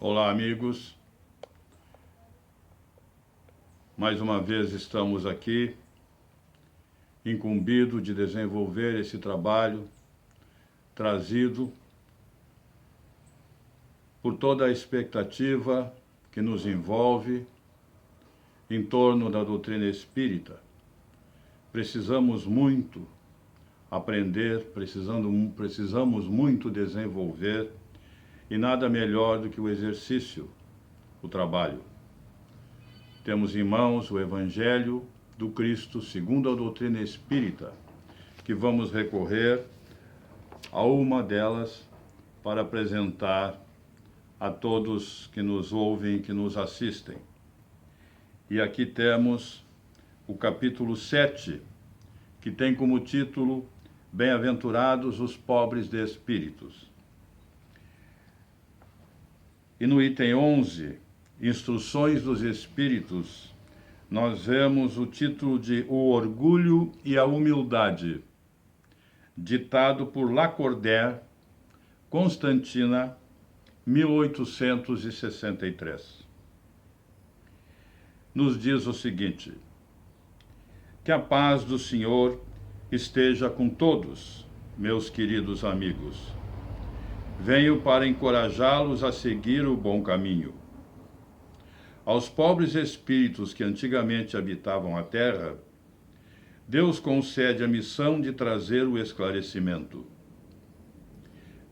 Olá, amigos. Mais uma vez estamos aqui, incumbido de desenvolver esse trabalho trazido por toda a expectativa que nos envolve em torno da doutrina espírita. Precisamos muito aprender, precisamos muito desenvolver, e nada melhor do que o exercício, o trabalho. Temos em mãos o Evangelho do Cristo segundo a doutrina espírita, que vamos recorrer a uma delas para apresentar a todos que nos ouvem e que nos assistem. E aqui temos o capítulo 7, que tem como título Bem-aventurados os pobres de espíritos. E no item 11, Instruções dos Espíritos, nós vemos o título de O Orgulho e a Humildade, ditado por Lacordaire, Constantina, 1863. Nos diz o seguinte: que a paz do Senhor esteja com todos, meus queridos amigos. Venho para encorajá-los a seguir o bom caminho. Aos pobres espíritos que antigamente habitavam a terra, Deus concede a missão de trazer o esclarecimento.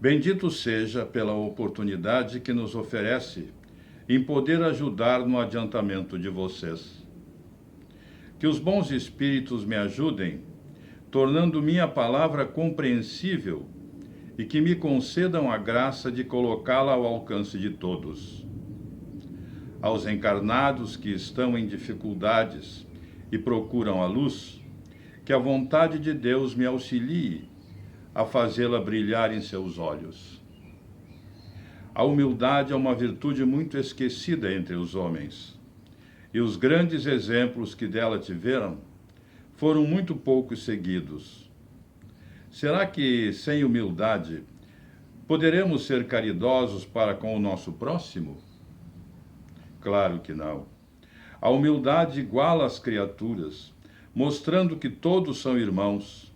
Bendito seja pela oportunidade que nos oferece em poder ajudar no adiantamento de vocês. Que os bons espíritos me ajudem, tornando minha palavra compreensível, e que me concedam a graça de colocá-la ao alcance de todos. Aos encarnados que estão em dificuldades e procuram a luz, que a vontade de Deus me auxilie a fazê-la brilhar em seus olhos. A humildade é uma virtude muito esquecida entre os homens, e os grandes exemplos que dela tiveram foram muito pouco seguidos. Será que, sem humildade, poderemos ser caridosos para com o nosso próximo? Claro que não. A humildade iguala as criaturas, mostrando que todos são irmãos,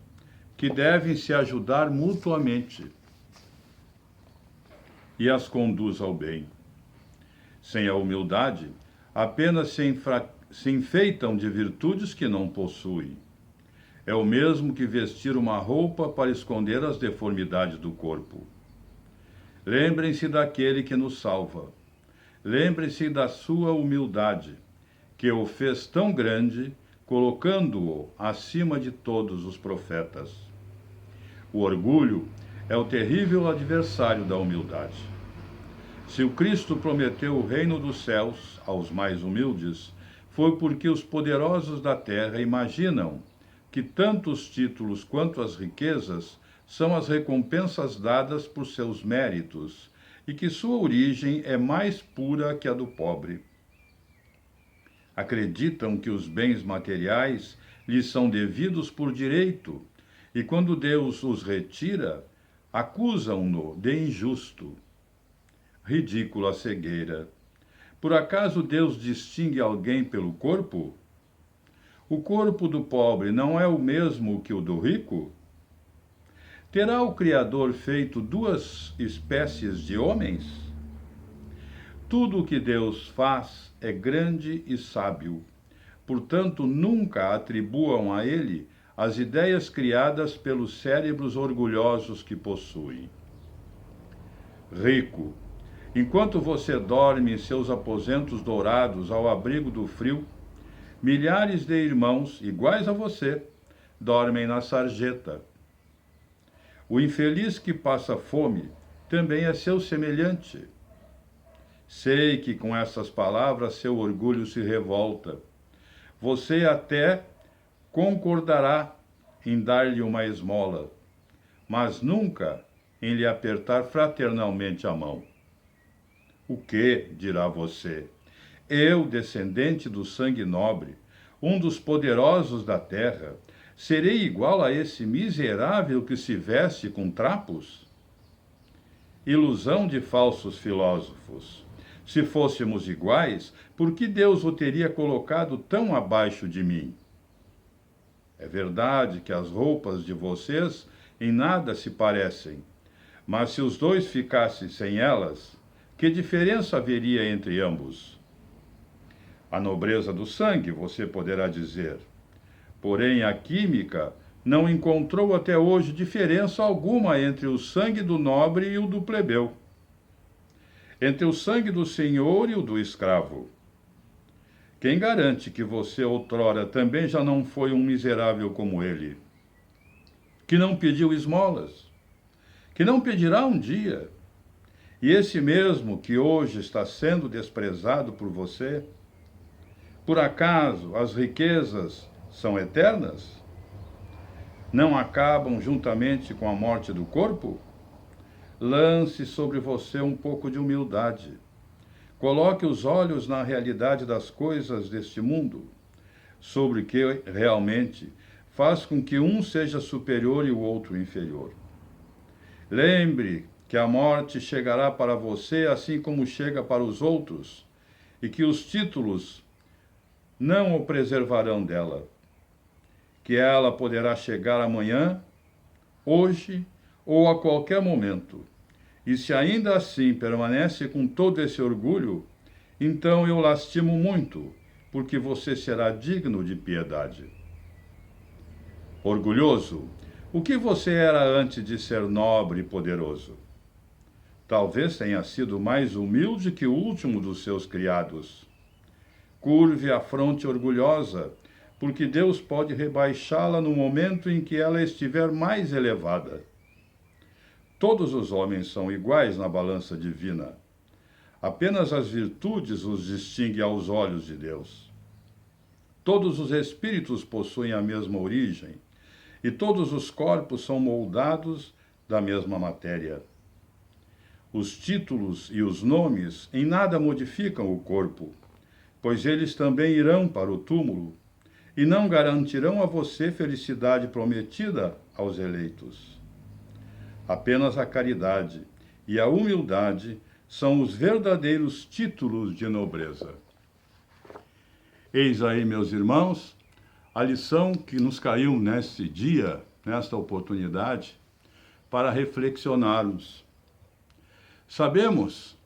que devem se ajudar mutuamente e as conduz ao bem. Sem a humildade, apenas se enfeitam de virtudes que não possuem. É o mesmo que vestir uma roupa para esconder as deformidades do corpo. Lembrem-se daquele que nos salva. Lembrem-se da sua humildade, que o fez tão grande, colocando-o acima de todos os profetas. O orgulho é o terrível adversário da humildade. Se o Cristo prometeu o reino dos céus aos mais humildes, foi porque os poderosos da terra imaginam que tanto os títulos quanto as riquezas são as recompensas dadas por seus méritos e que sua origem é mais pura que a do pobre. Acreditam que os bens materiais lhes são devidos por direito e, quando Deus os retira, acusam-no de injusto. Ridícula cegueira. Por acaso Deus distingue alguém pelo corpo? O corpo do pobre não é o mesmo que o do rico? Terá o Criador feito duas espécies de homens? Tudo o que Deus faz é grande e sábio. Portanto, nunca atribuam a Ele as ideias criadas pelos cérebros orgulhosos que possuem. Rico, enquanto você dorme em seus aposentos dourados ao abrigo do frio, milhares de irmãos, iguais a você, dormem na sarjeta. O infeliz que passa fome também é seu semelhante. Sei que com essas palavras seu orgulho se revolta. Você até concordará em dar-lhe uma esmola, mas nunca em lhe apertar fraternalmente a mão. O que, dirá você? Eu, descendente do sangue nobre, um dos poderosos da terra, serei igual a esse miserável que se veste com trapos? Ilusão de falsos filósofos. Se fôssemos iguais, por que Deus o teria colocado tão abaixo de mim? É verdade que as roupas de vocês em nada se parecem, mas se os dois ficassem sem elas, que diferença haveria entre ambos? A nobreza do sangue, você poderá dizer. Porém, a química não encontrou até hoje diferença alguma entre o sangue do nobre e o do plebeu, entre o sangue do senhor e o do escravo. Quem garante que você outrora também já não foi um miserável como ele, que não pediu esmolas, que não pedirá um dia, e esse mesmo que hoje está sendo desprezado por você? Por acaso as riquezas são eternas? Não acabam juntamente com a morte do corpo? Lance sobre você um pouco de humildade. Coloque os olhos na realidade das coisas deste mundo, sobre o que realmente faz com que um seja superior e o outro inferior. Lembre que a morte chegará para você assim como chega para os outros, e que os títulos não o preservarão dela, que ela poderá chegar amanhã, hoje ou a qualquer momento. E se ainda assim permanece com todo esse orgulho, então eu lastimo muito, porque você será digno de piedade. Orgulhoso, o que você era antes de ser nobre e poderoso? Talvez tenha sido mais humilde que o último dos seus criados. Curve a fronte orgulhosa, porque Deus pode rebaixá-la no momento em que ela estiver mais elevada. Todos os homens são iguais na balança divina. Apenas as virtudes os distinguem aos olhos de Deus. Todos os espíritos possuem a mesma origem, e todos os corpos são moldados da mesma matéria. Os títulos e os nomes em nada modificam o corpo, pois eles também irão para o túmulo, e não garantirão a você felicidade prometida aos eleitos. Apenas a caridade e a humildade são os verdadeiros títulos de nobreza. Eis aí, meus irmãos, a lição que nos caiu neste dia, nesta oportunidade, para reflexionarmos. Sabemos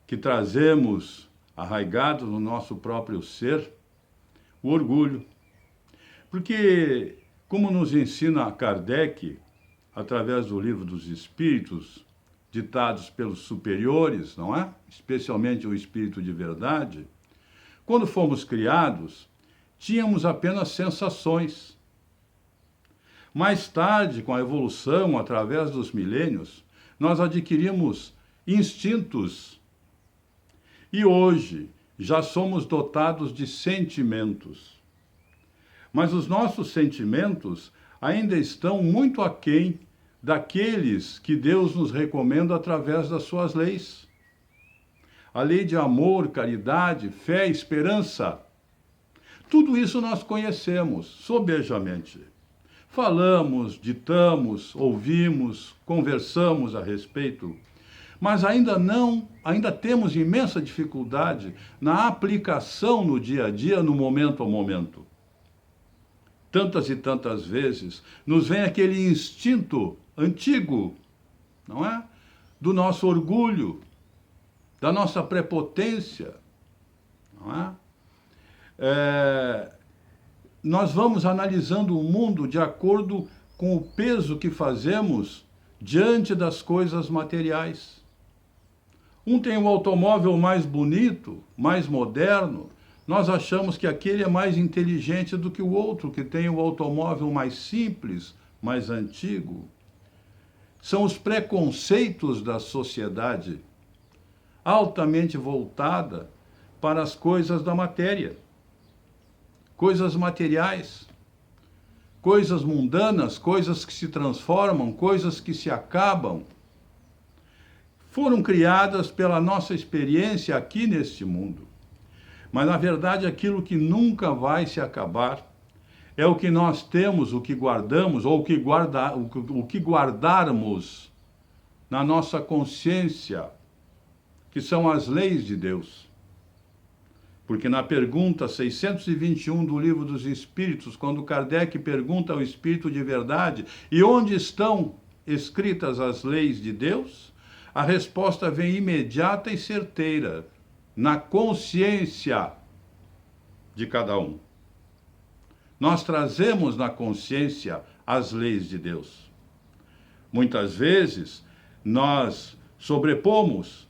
que trazemos arraigado no nosso próprio ser o orgulho, porque, como nos ensina Kardec, através do Livro dos Espíritos, ditados pelos superiores, não é? Especialmente o Espírito de Verdade, quando fomos criados, tínhamos apenas sensações. Mais tarde, com a evolução, através dos milênios, nós adquirimos instintos. E hoje já somos dotados de sentimentos. Mas os nossos sentimentos ainda estão muito aquém daqueles que Deus nos recomenda através das suas leis. A lei de amor, caridade, fé, esperança. Tudo isso nós conhecemos sobejamente. Falamos, ditamos, ouvimos, conversamos a respeito, mas ainda temos imensa dificuldade na aplicação no dia a dia, no momento a momento. Tantas e tantas vezes nos vem aquele instinto antigo, não é? Do nosso orgulho, da nossa prepotência, não é? Nós vamos analisando o mundo de acordo com o peso que fazemos diante das coisas materiais. Um tem um automóvel mais bonito, mais moderno, nós achamos que aquele é mais inteligente do que o outro, que tem um automóvel mais simples, mais antigo. São os preconceitos da sociedade, altamente voltada para as coisas da matéria, coisas materiais, coisas mundanas, coisas que se transformam, coisas que se acabam. Foram criadas pela nossa experiência aqui neste mundo. Mas, na verdade, aquilo que nunca vai se acabar é o que nós temos, o que guardamos, ou o que guardarmos na nossa consciência, que são as leis de Deus. Porque na pergunta 621 do Livro dos Espíritos, quando Kardec pergunta ao Espírito de verdade, e onde estão escritas as leis de Deus? A resposta vem imediata e certeira, na consciência de cada um. Nós trazemos na consciência as leis de Deus. Muitas vezes, nós sobrepomos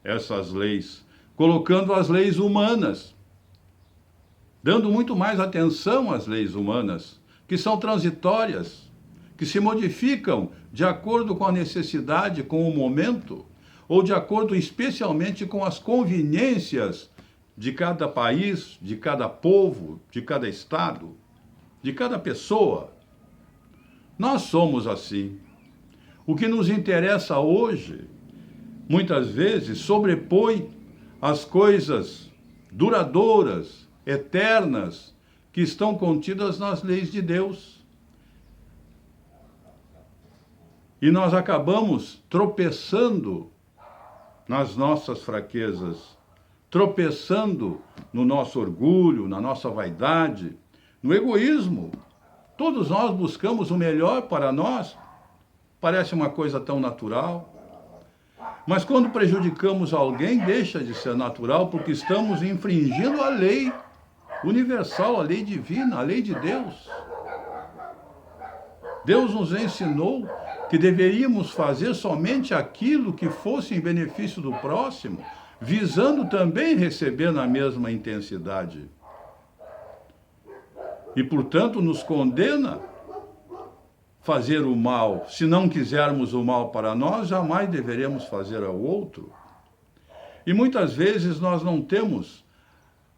essas leis, colocando as leis humanas, dando muito mais atenção às leis humanas, que são transitórias, que se modificam de acordo com a necessidade, com o momento, ou de acordo especialmente com as conveniências de cada país, de cada povo, de cada estado, de cada pessoa. Nós somos assim. O que nos interessa hoje, muitas vezes, sobrepõe as coisas duradouras, eternas, que estão contidas nas leis de Deus. E nós acabamos tropeçando nas nossas fraquezas, tropeçando no nosso orgulho, na nossa vaidade, no egoísmo. Todos nós buscamos o melhor para nós. Parece uma coisa tão natural. Mas quando prejudicamos alguém, deixa de ser natural, porque estamos infringindo a lei universal, a lei divina, a lei de Deus. Deus nos ensinou que deveríamos fazer somente aquilo que fosse em benefício do próximo, visando também receber na mesma intensidade. E, portanto, nos condena fazer o mal. Se não quisermos o mal para nós, jamais deveremos fazer ao outro. E muitas vezes nós não temos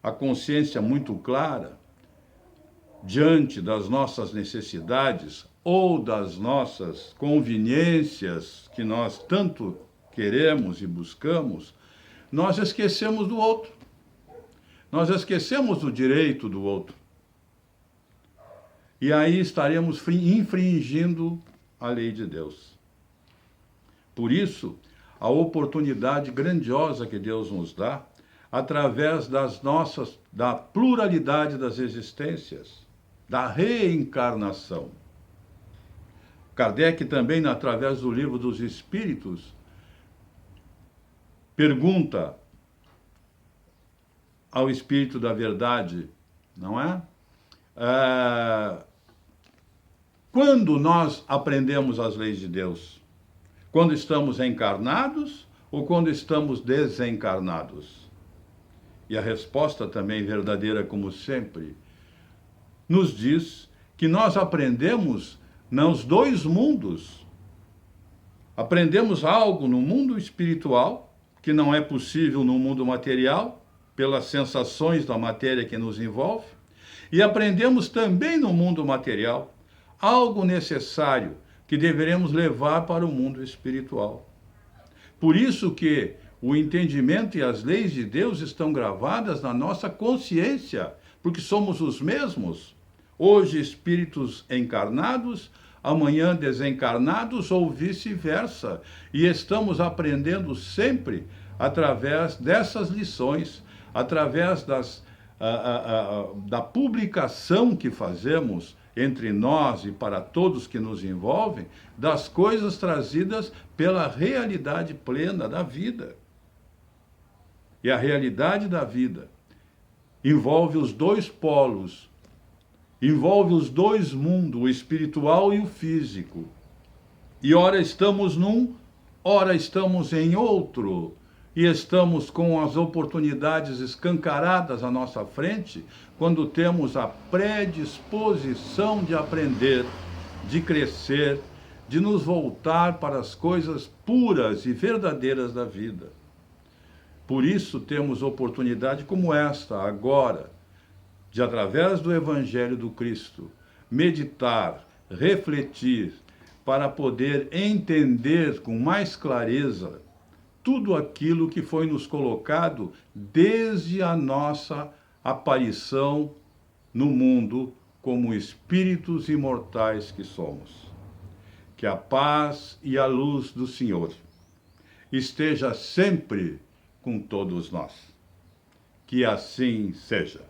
a consciência muito clara diante das nossas necessidades ou das nossas conveniências que nós tanto queremos e buscamos, nós esquecemos do outro. Nós esquecemos do direito do outro. E aí estaremos infringindo a lei de Deus. Por isso, a oportunidade grandiosa que Deus nos dá, através da pluralidade das existências, da reencarnação. Kardec também, através do Livro dos Espíritos, pergunta ao Espírito da Verdade, não é? Quando nós aprendemos as leis de Deus? Quando estamos encarnados ou quando estamos desencarnados? E a resposta também verdadeira, como sempre, nos diz que nós aprendemos nos dois mundos. Aprendemos algo no mundo espiritual, que não é possível no mundo material, pelas sensações da matéria que nos envolve, e aprendemos também no mundo material algo necessário que deveremos levar para o mundo espiritual. Por isso que o entendimento e as leis de Deus estão gravadas na nossa consciência, porque somos os mesmos, hoje espíritos encarnados, amanhã desencarnados ou vice-versa, e estamos aprendendo sempre através dessas lições, através da publicação que fazemos entre nós e para todos que nos envolvem, das coisas trazidas pela realidade plena da vida. E a realidade da vida envolve os dois polos, envolve os dois mundos, o espiritual e o físico. E ora estamos num, ora estamos em outro. E estamos com as oportunidades escancaradas à nossa frente, quando temos a predisposição de aprender, de crescer, de nos voltar para as coisas puras e verdadeiras da vida. Por isso temos oportunidade como esta, agora, de, através do Evangelho do Cristo, meditar, refletir, para poder entender com mais clareza tudo aquilo que foi nos colocado desde a nossa aparição no mundo como espíritos imortais que somos. Que a paz e a luz do Senhor esteja sempre com todos nós. Que assim seja.